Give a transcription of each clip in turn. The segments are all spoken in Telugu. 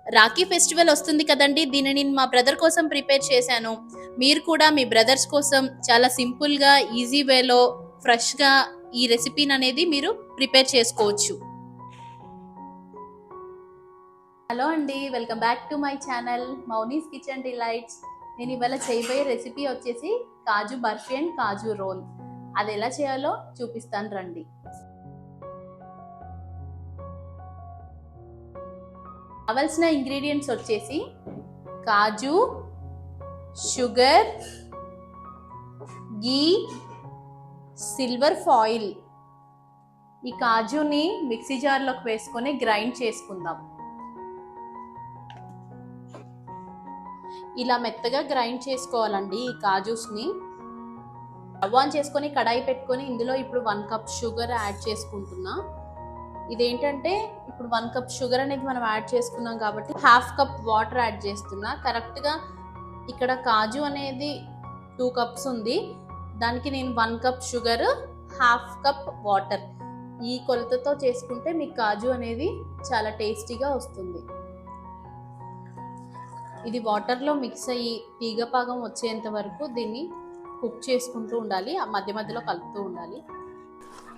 రాఖీ ఫెస్టివల్ వస్తుంది కదండి, దీనిని నేను మా బ్రదర్ కోసం ప్రిపేర్ చేశాను. మీరు కూడా మీ బ్రదర్స్ కోసం చాలా సింపుల్ గా ఈజీ వేలో ఫ్రెష్ గా ఈ రెసిపీని అనేది మీరు ప్రిపేర్ చేసుకోవచ్చు. హలో అండి, welcome back to my channel Mouni's kitchen delights. నేను ఇవాళ చేయబోయే రెసిపీ వచ్చేసి కాజు బర్ఫీ అండ్ కాజు రోల్. అది ఎలా చేయాలో చూపిస్తాను రండి. కావలసిన ఇంగ్రీడియంట్స్ వచ్చేసి కాజు, షుగర్, గీ, సిల్వర్ ఫాయిల్. ఈ కాజుని మిక్సీ జార్లోకి వేసుకొని గ్రైండ్ చేసుకుందాం. ఇలా మెత్తగా గ్రైండ్ చేసుకోవాలండి ఈ కాజూస్ని. స్టవ్ ఆన్ చేసుకొని కడాయి పెట్టుకొని ఇందులో ఇప్పుడు 1 కప్ షుగర్ యాడ్ చేసుకుంటున్నా. ఇదేంటంటే ఇప్పుడు 1 కప్ షుగర్ అనేది మనం యాడ్ చేసుకున్నాం కాబట్టి 1/2 కప్ వాటర్ యాడ్ చేస్తున్నా. కరెక్ట్గా ఇక్కడ కాజు అనేది 2 కప్స్ ఉంది, దానికి నేను 1 కప్ షుగర్ 1/2 కప్ వాటర్, ఈ కొలతతో చేసుకుంటే మీకు కాజు అనేది చాలా టేస్టీగా వస్తుంది. ఇది వాటర్లో మిక్స్ అయ్యి తీగపాగం వచ్చేంత వరకు దీన్ని కుక్ చేసుకుంటూ ఉండాలి, మధ్య మధ్యలో కలుపుతూ ఉండాలి.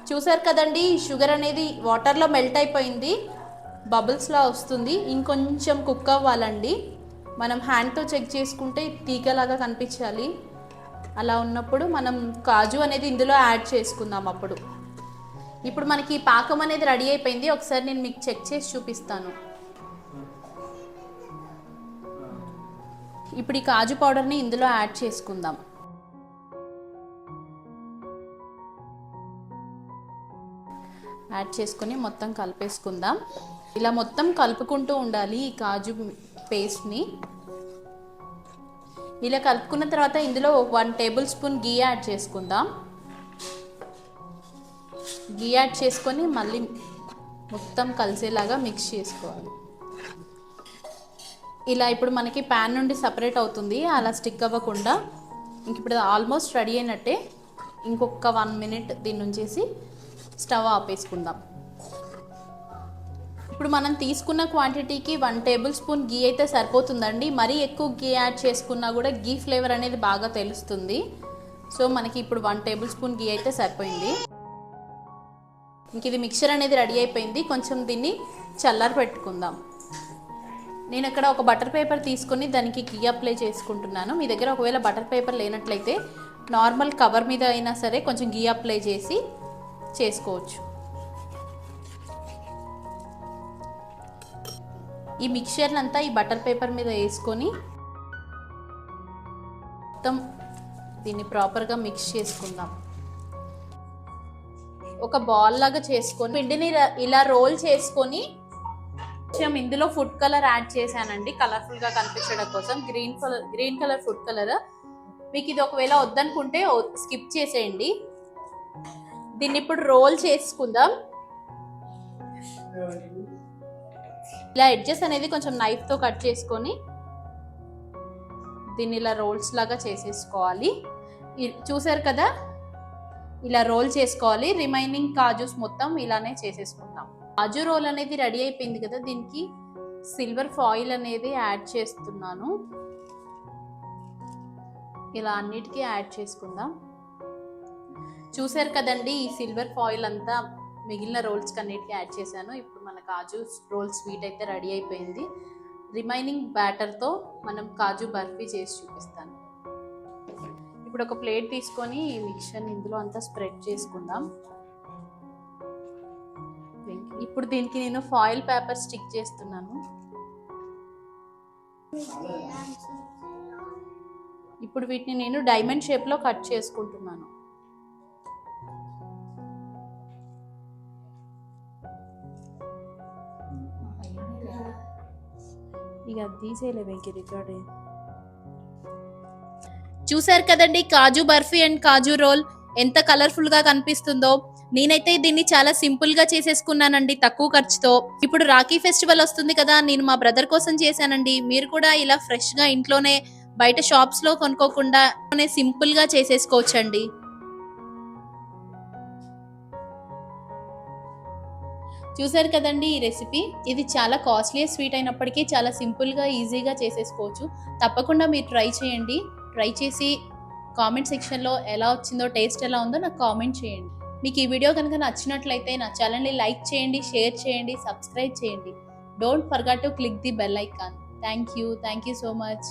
చూసారు కదండి, షుగర్ అనేది వాటర్లో మెల్ట్ అయిపోయింది, బబుల్స్లా వస్తుంది. ఇంకొంచెం కుక్ అవ్వాలండి. మనం హ్యాండ్తో చెక్ చేసుకుంటే తీగలాగా కనిపించాలి. అలా ఉన్నప్పుడు మనం కాజు అనేది ఇందులో యాడ్ చేసుకుందాం. ఇప్పుడు మనకి పాకం అనేది రెడీ అయిపోయింది. ఒకసారి నేను మీకు చెక్ చేసి చూపిస్తాను. ఇప్పుడు ఈ కాజు పౌడర్ని ఇందులో యాడ్ చేసుకుందాం. యాడ్ చేసుకొని మొత్తం కలిపేసుకుందాం. ఇలా మొత్తం కలుపుకుంటూ ఉండాలి ఈ కాజు పేస్ట్ని. ఇలా కలుపుకున్న తర్వాత ఇందులో 1 టేబుల్ స్పూన్ గీ యాడ్ చేసుకుందాం. గీ యాడ్ చేసుకొని మళ్ళీ మొత్తం కలిసేలాగా మిక్స్ చేసుకోవాలి. ఇలా ఇప్పుడు మనకి ప్యాన్ నుండి సపరేట్ అవుతుంది, అలా స్టిక్ అవ్వకుండా. ఇప్పుడు ఆల్మోస్ట్ రెడీ అయినట్టే. ఇంకొక 1 మినిట్ దీని నుంచేసి స్టవ్ ఆపేసుకుందాం. ఇప్పుడు మనం తీసుకున్న క్వాంటిటీకి 1 టేబుల్ స్పూన్ గీ అయితే సరిపోతుందండి. మరీ ఎక్కువ గీ యాడ్ చేసుకున్నా కూడా గీ ఫ్లేవర్ అనేది బాగా తెలుస్తుంది. సో మనకి ఇప్పుడు 1 టేబుల్ స్పూన్ గీ అయితే సరిపోయింది. ఇంక ఇది మిక్చర్ అనేది రెడీ అయిపోయింది. కొంచెం దీన్ని చల్లారి పెట్టుకుందాం. నేను ఇక్కడ ఒక బటర్ పేపర్ తీసుకొని దానికి గీ అప్లై చేసుకుంటున్నాను. మీ దగ్గర ఒకవేళ బటర్ పేపర్ లేనట్లయితే నార్మల్ కవర్ మీద అయినా సరే కొంచెం గీ అప్లై చేసి చేసుకోవచ్చు. ఈ మిక్చర్ని అంతా ఈ బటర్ పేపర్ మీద వేసుకొని మొత్తం దీన్ని ప్రాపర్గా మిక్స్ చేసుకుందాం. ఒక బాల్ లాగా చేసుకొని పిండిని ఇలా రోల్ చేసుకొని ఇందులో ఫుడ్ కలర్ యాడ్ చేశానండి, కలర్ఫుల్ గా కనిపించడం కోసం. Green colour food colour. మీకు ఇది ఒకవేళ వద్దనుకుంటే స్కిప్ చేసేయండి. దీన్ని ఇప్పుడు రోల్ చేసుకుందాం. ఇలా ఎడ్జెస్ అనేది కొంచెం నైఫ్ తో కట్ చేసుకొని దీన్ని ఇలా రోల్స్ లాగా చేసేసుకోవాలి. చూసారు కదా, ఇలా రోల్ చేసుకోవాలి. రిమైనింగ్ కాజూస్ మొత్తం ఇలానే చేసేసుకుందాం. కాజు రోల్ అనేది రెడీ అయిపోయింది కదా, దీనికి సిల్వర్ ఫాయిల్ అనేది యాడ్ చేస్తున్నాను. ఇలా అన్నిటికీ యాడ్ చేసుకుందాం. చూసారు కదండి, ఈ సిల్వర్ ఫాయిల్ అంతా మిగిలిన రోల్స్కి అన్నిటికీ యాడ్ చేశాను. ఇప్పుడు మన కాజు రోల్ స్వీట్ అయితే రెడీ అయిపోయింది. రిమైనింగ్ బ్యాటర్తో మనం కాజు బర్ఫీ చేసి చూపిస్తాను. ఇప్పుడు ఒక ప్లేట్ తీసుకొని ఈ మిక్చర్ని ఇందులో అంతా స్ప్రెడ్ చేసుకుందాం. ఇప్పుడు దీనికి నేను ఫాయిల్ పేపర్ స్టిక్ చేస్తున్నాను. ఇప్పుడు వీటిని నేను డైమండ్ షేప్లో కట్ చేసుకుంటున్నాను. ఇక తీసేయలేము ఇంక రికార్డే. చూసారు కదండి, కాజు బర్ఫీ అండ్ కాజు రోల్ ఎంత కలర్ఫుల్ గా కనిపిస్తుందో. నేనైతే దీన్ని చాలా సింపుల్ గా చేసేసుకున్నానండి, తక్కువ ఖర్చుతో. ఇప్పుడు రాఖీ ఫెస్టివల్ వస్తుంది కదా, నేను మా బ్రదర్ కోసం చేశానండి. మీరు కూడా ఇలా ఫ్రెష్ గా ఇంట్లోనే బయట షాప్స్ లో కొనుక్కోకుండా సింపుల్ గా చేసేసుకోవచ్చండి. చూసారు కదండి ఈ రెసిపీ. ఇది చాలా కాస్ట్లీ స్వీట్ అయినప్పటికీ చాలా సింపుల్గా ఈజీగా చేసేసుకోవచ్చు. తప్పకుండా మీరు ట్రై చేయండి. ట్రై చేసి కామెంట్ సెక్షన్లో ఎలా వచ్చిందో, టేస్ట్ ఎలా ఉందో నాకు కామెంట్ చేయండి. మీకు ఈ వీడియో కనుక నచ్చినట్లయితే నా ఛానల్ని లైక్ చేయండి, షేర్ చేయండి, సబ్స్క్రైబ్ చేయండి. Don't forget to click the bell icon. Thank you so much.